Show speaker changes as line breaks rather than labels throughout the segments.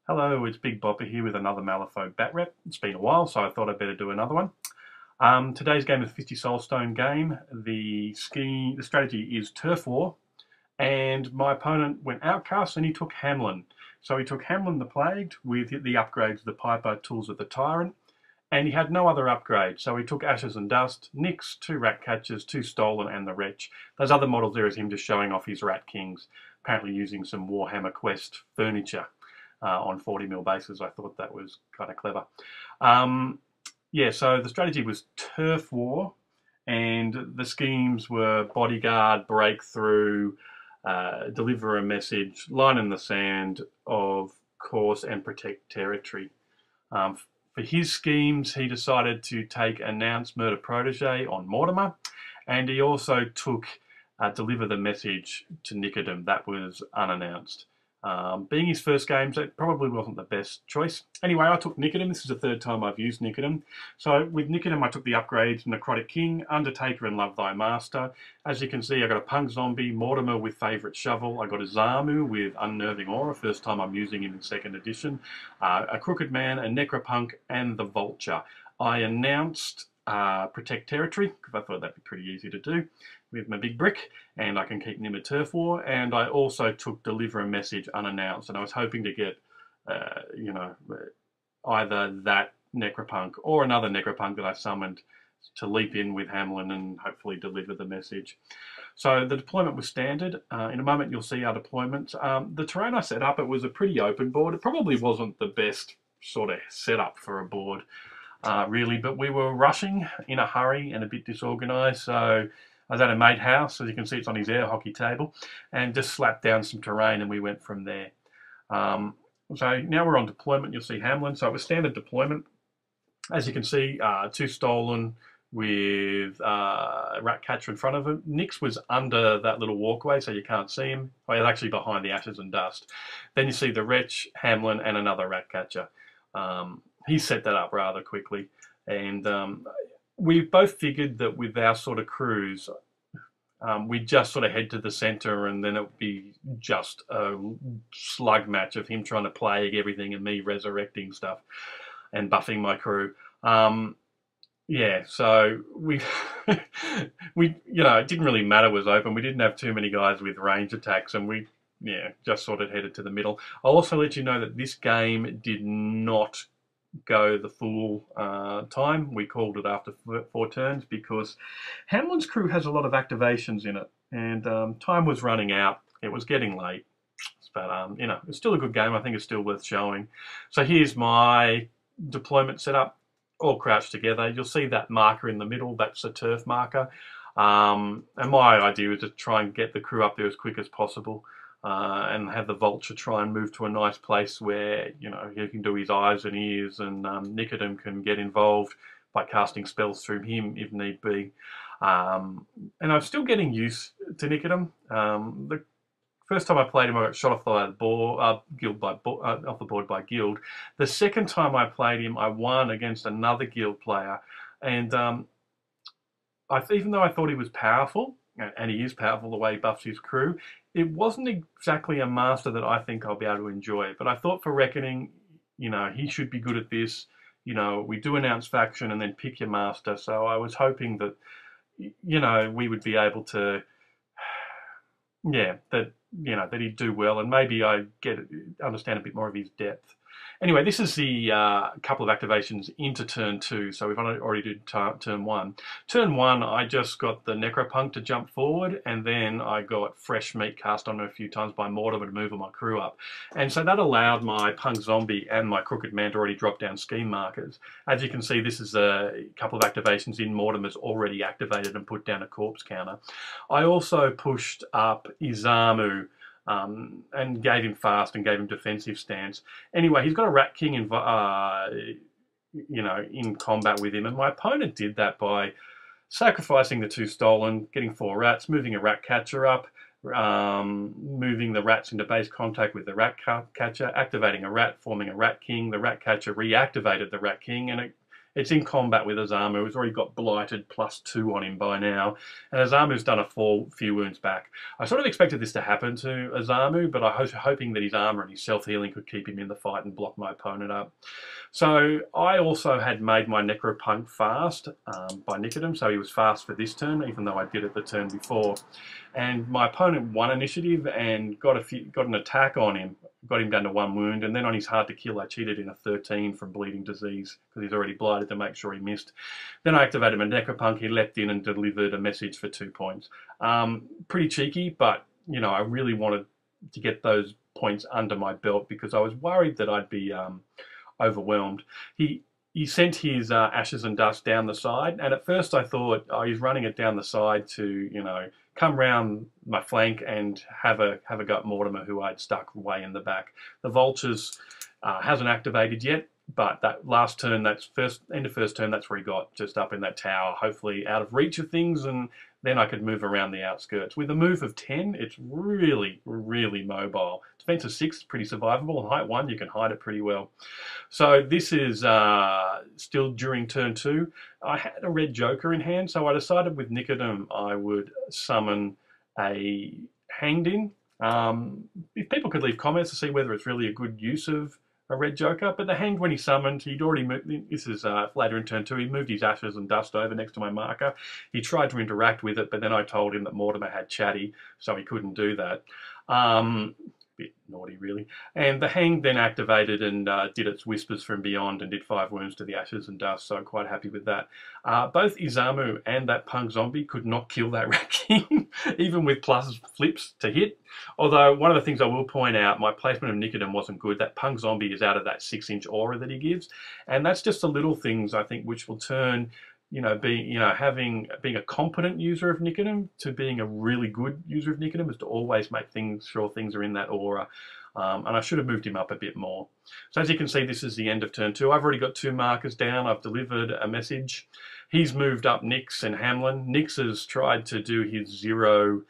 Hello, it's Big Bopper here with another Malifaux Batrep. It's been a while, so I thought I'd better do another one. Today's game is a 50 Soulstone game. The strategy is Turf War, and my opponent went Outcast and he took Hamelin. So he took Hamelin the Plagued with the upgrades, the Piper, Tools of the Tyrant, and he had no other upgrades. So he took Ashes and Dust, Nyx, 2 Rat Catchers, 2 Stolen, and the Wretch. Those other models there is him just showing off his Rat Kings, apparently using some Warhammer Quest furniture. On 40mm bases. I thought that was kind of clever. Yeah, so the strategy was Turf War, and the schemes were Bodyguard, Breakthrough, Deliver a Message, Line in the Sand, of course, and Protect Territory. For his schemes, he decided to take Announce Murder Protege on Mortimer, and he also took Deliver the Message to Nicodem. That was unannounced. Being his first game, so it probably wasn't the best choice. Anyway, I took Nicodem. This is the third time I've used Nicodem. So with Nicodem, I took the upgrades, Necrotic King, Undertaker, and Love Thy Master. As you can see, I got a Punk Zombie, Mortimer with Favourite Shovel. I got a Zamu with Unnerving Aura, first time I'm using him in 2nd edition. A Crooked Man, a Necropunk, and the Vulture. I announced Protect Territory, because I thought that'd be pretty easy to do with my big brick, and I can keep Nimmer Turf War, and I also took Deliver a Message unannounced, and I was hoping to get, either that Necropunk or another Necropunk that I summoned to leap in with Hamelin and hopefully deliver the message. So the deployment was standard. In a moment you'll see our deployment. The terrain I set up, it was a pretty open board. It probably wasn't the best sort of setup for a board, really, but we were rushing in a hurry and a bit disorganised, so I was at a mate house, as you can see it's on his air hockey table, and just slapped down some terrain and we went from there. So now we're on deployment. You'll see Hamelin. So it was standard deployment. As you can see, 2 Stolen with a Rat Catcher in front of him. Nyx was under that little walkway, so you can't see him. Oh, he's actually behind the Ashes and Dust. Then you see the Wretch, Hamelin, and another Rat Catcher. He set that up rather quickly, and we both figured that with our sort of crews, we'd just sort of head to the centre and then it would be just a slug match of him trying to plague everything and me resurrecting stuff and buffing my crew. Yeah, so we, it didn't really matter, it was open. We didn't have too many guys with range attacks, and we, just sort of headed to the middle. I'll also let you know that this game did not go the full time. We called it after 4 turns because Hamelin's crew has a lot of activations in it, and time was running out. It was getting late, but it's still a good game. I think it's still worth showing. So here's my deployment setup, all crouched together. You'll see that marker in the middle. That's a turf marker, and my idea was to try and get the crew up there as quick as possible. And have the Vulture try and move to a nice place where, he can do his eyes and ears, and Nicodem can get involved by casting spells through him if need be. And I'm still getting used to Nicodem. The first time I played him, I got shot off the board, off the board by Guild. The second time I played him, I won against another Guild player, and even though I thought he was powerful, and he is powerful the way he buffs his crew, it wasn't exactly a master that I think I'll be able to enjoy. But I thought for Reckoning, he should be good at this. We do announce faction and then pick your master. So I was hoping that, we would be able to, that he'd do well, and maybe I understand a bit more of his depth. Anyway, this is the couple of activations into turn 2, so we've already did turn 1. Turn 1, I just got the Necropunk to jump forward, and then I got Fresh Meat cast on her a few times by Mortimer to move my crew up. And so that allowed my Punk Zombie and my Crooked Man to already drop down scheme markers. As you can see, this is a couple of activations in. Mortimer's already activated and put down a corpse counter. I also pushed up Izamu, and gave him fast and gave him defensive stance. Anyway, he's got a Rat King in combat with him, and my opponent did that by sacrificing the 2 Stolen, getting 4 rats, moving a Rat Catcher up, moving the rats into base contact with the Rat Catcher, activating a rat, forming a Rat King. The Rat Catcher reactivated the Rat King, and It's in combat with Azamu, who's already got Blighted +2 on him by now, and Azamu's done a few wounds back. I sort of expected this to happen to Azamu, but I was hoping that his armor and his self-healing could keep him in the fight and block my opponent up. So I also had made my Necropunk fast by Nicodem, so he was fast for this turn, even though I did it the turn before. And my opponent won initiative and got an attack on him, got him down to 1 wound, and then on his hard to kill I cheated in a 13 from bleeding disease because he's already blighted to make sure he missed. Then I activated my Necropunk, he leapt in and delivered a message for 2 points. Pretty cheeky, but you know, I really wanted to get those points under my belt because I was worried that I'd be overwhelmed. He sent his Ashes and Dust down the side, and at first I thought, oh, he's running it down the side to, you know, come round my flank and have a go at Mortimer, who I'd stuck way in the back. The Vultures hasn't activated yet, but that last turn, end of first turn, that's where he got, just up in that tower, hopefully out of reach of things, and then I could move around the outskirts. With a move of 10, it's really, really mobile. Defense of 6 is pretty survivable, and height 1, you can hide it pretty well. So this is still during turn 2. I had a red Joker in hand, so I decided with Nicodem I would summon a Hanged In. If people could leave comments to see whether it's really a good use of a red Joker, but the Hanged, when he summoned, he'd already moved, this is later in turn 2, he moved his Ashes and Dust over next to my marker. He tried to interact with it, but then I told him that Mortimer had Chatty, so he couldn't do that. Bit naughty, really. And the Hanged then activated and did its Whispers from Beyond and did 5 wounds to the Ashes and Dust, so quite happy with that. Both Izamu and that Punk Zombie could not kill that Rat King, even with plus flips to hit. Although, one of the things I will point out, my placement of Nicodem wasn't good. That Punk Zombie is out of that 6-inch aura that he gives, and that's just the little things, I think, which will turn, you know, being a competent user of Nicodem to being a really good user of Nicodem, is to always make sure things are in that aura. And I should have moved him up a bit more. So as you can see, this is the end of turn 2. I've already got 2 markers down. I've delivered a message. He's moved up Nix and Hamelin. Nix has tried to do his 0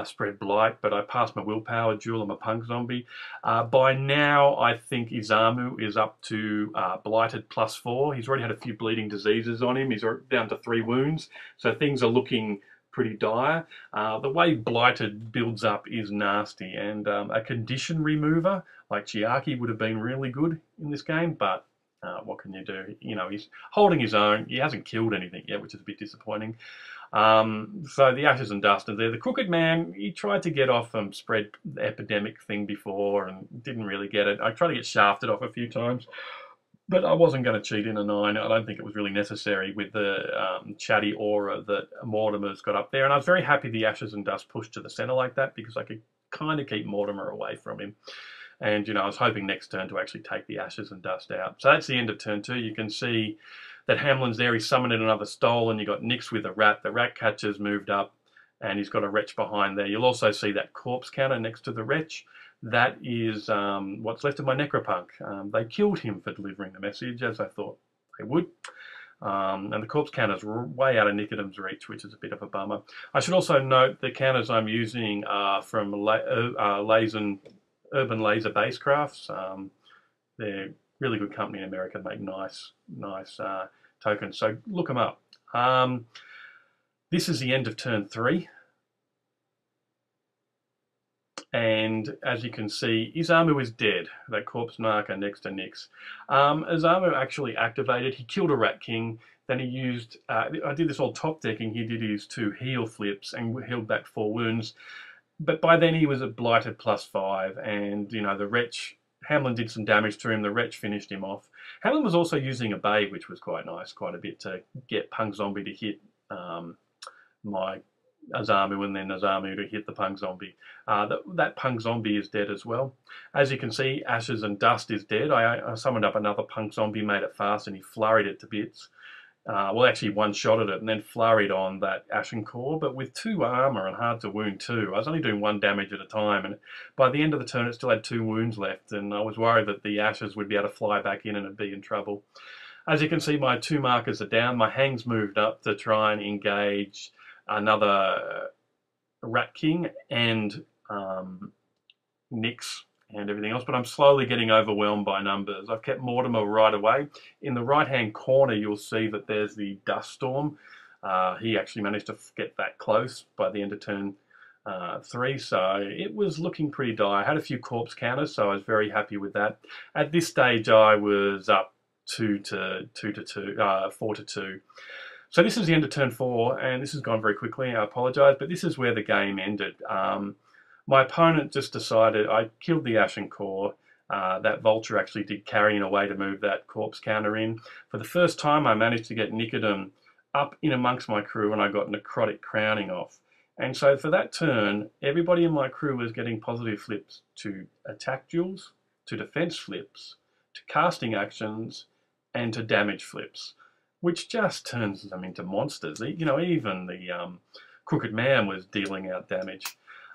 spread Blight, but I passed my Willpower duel. I'm a Punk Zombie. By now, I think Izamu is up to Blighted +4. He's already had a few bleeding diseases on him. He's down to 3 wounds, so things are looking pretty dire. The way Blighted builds up is nasty, and a condition remover like Chiaki would have been really good in this game, but what can you do? You know, he's holding his own. He hasn't killed anything yet, which is a bit disappointing. So the Ashes and Dust are there. The Crooked Man, he tried to get off spread epidemic thing before and didn't really get it. I tried to get shafted off a few times, but I wasn't going to cheat in a 9. I don't think it was really necessary with the Chatty aura that Mortimer's got up there. And I was very happy the Ashes and Dust pushed to the centre like that, because I could kind of keep Mortimer away from him. And, you know, I was hoping next turn to actually take the Ashes and Dust out. So that's the end of turn 2. You can see that Hamelin's there. He's summoned another Stole, and you got Nix with a Rat. The Rat catcher's moved up, and he's got a Wretch behind there. You'll also see that corpse counter next to the Wretch. That is what's left of my Necropunk. They killed him for delivering the message, as I thought they would. And the corpse counter's way out of Nicodem's reach, which is a bit of a bummer. I should also note the counters I'm using are from Urban Laser Basecrafts. They're really good company in America, make nice tokens, so look them up. This is the end of turn 3. And as you can see, Izamu is dead, that corpse marker next to Nix. Izamu actually activated, he killed a Rat King, then he used, I did this all top decking, he did his 2 heal flips and healed back 4 wounds. But by then he was at Blighted +5, and, you know, the Wretch, Hamelin did some damage to him, the Wretch finished him off. Hamelin was also using a Bay, which was quite nice, quite a bit, to get Punk Zombie to hit my Azamu, and then Azamu to hit the Punk Zombie. That Punk Zombie is dead as well. As you can see, Ashes and Dust is dead. I summoned up another Punk Zombie, made it fast, and he flurried it to bits. Well, actually one-shotted it and then flurried on that Ashen Core, but with 2 armor and hard to wound 2, I was only doing 1 damage at a time, and by the end of the turn it still had 2 wounds left, and I was worried that the Ashes would be able to fly back in and it'd be in trouble. As you can see, my 2 markers are down. My Hang's moved up to try and engage another Rat King and Nix and everything else, but I'm slowly getting overwhelmed by numbers. I've kept Mortimer right away. In the right-hand corner, you'll see that there's the Dust Storm. He actually managed to get that close by the end of turn 3, so it was looking pretty dire. I had a few corpse counters, so I was very happy with that. At this stage, I was up 4 to 2. So this is the end of turn 4, and this has gone very quickly. I apologise, but this is where the game ended. My opponent just decided I killed the Ashen Core. That Vulture actually did carry in a way to move that corpse counter in. For the first time, I managed to get Nicodem up in amongst my crew, and I got Necrotic Crowning off. And so for that turn, everybody in my crew was getting positive flips to attack duels, to defense flips, to casting actions, and to damage flips, which just turns them into monsters. You know, even the Crooked Man was dealing out damage.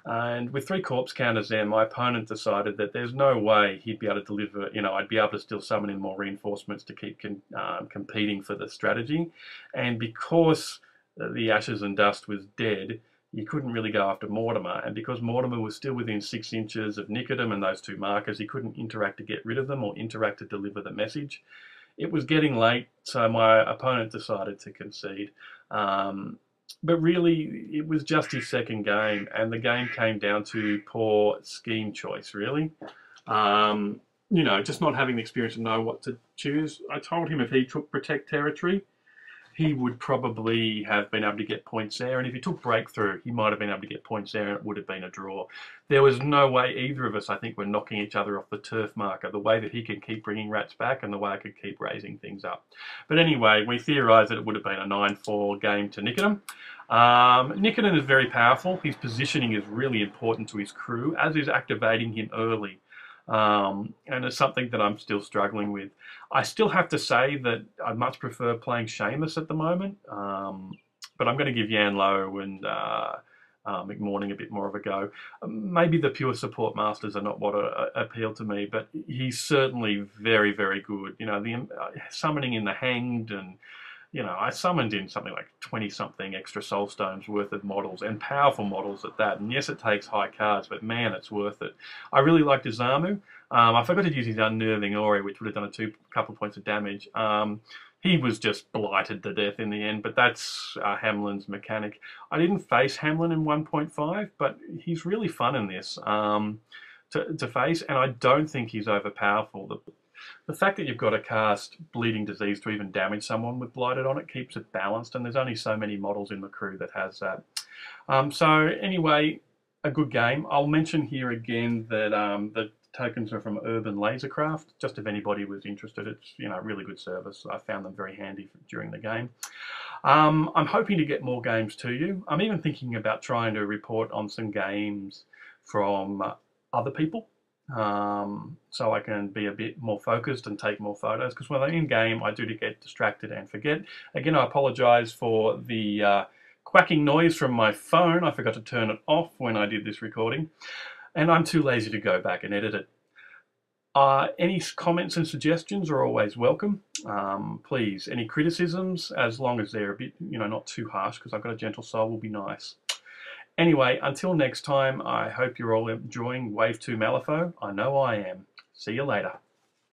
And with 3 corpse counters there, my opponent decided that there's no way he'd be able to deliver, you know, I'd be able to still summon in more reinforcements to keep competing for the strategy. And because the Ashes and Dust was dead, you couldn't really go after Mortimer. And because Mortimer was still within 6 inches of Nicodem and those 2 markers, he couldn't interact to get rid of them or interact to deliver the message. It was getting late, so my opponent decided to concede. But really, it was just his second game, and the game came down to poor scheme choice, really. You know, just not having the experience to know what to choose. I told him if he took Protect Territory, he would probably have been able to get points there. And if he took Breakthrough, he might have been able to get points there, and it would have been a draw. There was no way either of us, I think, were knocking each other off the turf marker, the way that he can keep bringing rats back and the way I could keep raising things up. But anyway, we theorised that it would have been a 9-4 game to Nicodem. Nicodem is very powerful. His positioning is really important to his crew, as is activating him early. And it's something that I'm still struggling with. I still have to say that I much prefer playing Seamus at the moment, but I'm going to give Yan Lo and McMorning a bit more of a go. Maybe the pure support masters are not what appeal to me, but he's certainly very, very good. You know, the summoning in the Hanged, and you know, I summoned in something like 20-something extra Soul Stones worth of models, and powerful models at that. And yes, it takes high cards, but man, it's worth it. I really liked Izamu. I forgot to use his Unnerving Ori, which would have done a couple of points of damage. He was just blighted to death in the end, but that's Hamelin's mechanic. I didn't face Hamelin in 1.5, but he's really fun in this to face, and I don't think he's overpowerful. The fact that you've got to cast Bleeding Disease to even damage someone with Blighted on it keeps it balanced, and there's only so many models in the crew that has that. So anyway, a good game. I'll mention here again that the tokens are from Urban Lasercraft, just if anybody was interested. It's, you know, a really good service. I found them very handy during the game. I'm hoping to get more games to you. I'm even thinking about trying to report on some games from other people, so I can be a bit more focused and take more photos, because when I'm in game I do get distracted and forget. Again, I apologise for the quacking noise from my phone. I forgot to turn it off when I did this recording, and I'm too lazy to go back and edit it. Any comments and suggestions are always welcome. Please, any criticisms, as long as they're a bit, you know, not too harsh, because I've got a gentle soul, will be nice. Anyway, until next time, I hope you're all enjoying Wave 2 Malifaux. I know I am. See you later.